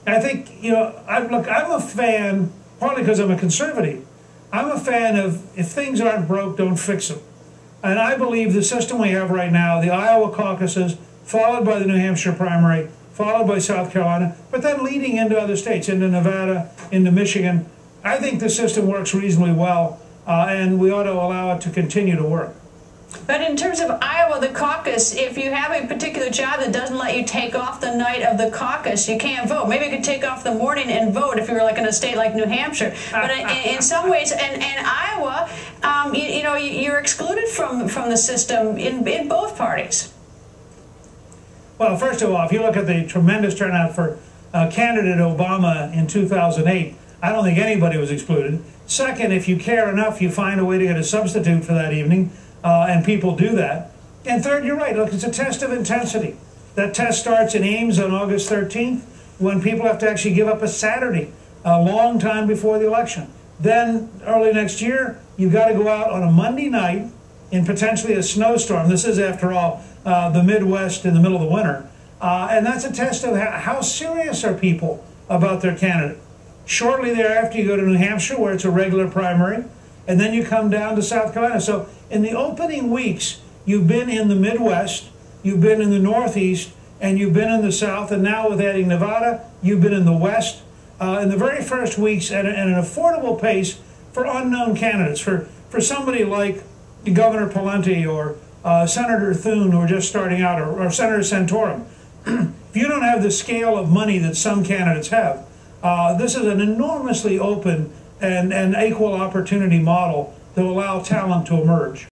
I think, you know, look, I'm a fan, partly because I'm a conservative, I'm a fan of if things aren't broke, don't fix them. And I believe the system we have right now, the Iowa caucuses, followed by the New Hampshire primary, followed by South Carolina, but then leading into other states, into Nevada, into Michigan, I think the system works reasonably well, and we ought to allow it to continue to work. But in terms of Iowa, the caucus, if you have a particular job that doesn't let you take off the night of the caucus, you can't vote. Maybe you could take off the morning and vote if you were like in a state like New Hampshire. But in some ways, and Iowa, you know, you're excluded from the system in both parties. Well, first of all, if you look at the tremendous turnout for candidate Obama in 2008, I don't think anybody was excluded. Second, if you care enough, you find a way to get a substitute for that evening. And people do that. And third, you're right. Look, it's a test of intensity. That test starts in Ames on August 13th, when people have to actually give up a Saturday, a long time before the election. Then, early next year, you've got to go out on a Monday night in potentially a snowstorm. This is, after all, the Midwest in the middle of the winter. And that's a test of how serious are people about their candidate. Shortly thereafter, you go to New Hampshire, where it's a regular primary, and then you come down to South Carolina. So in the opening weeks, you've been in the Midwest, you've been in the Northeast, and you've been in the South, and now with adding Nevada, you've been in the West. In the very first weeks, at an affordable pace for unknown candidates, for somebody like Governor Pawlenty or Senator Thune, who are just starting out, or Senator Santorum. If you don't have the scale of money that some candidates have, this is an enormously open and equal opportunity model that will allow talent to emerge.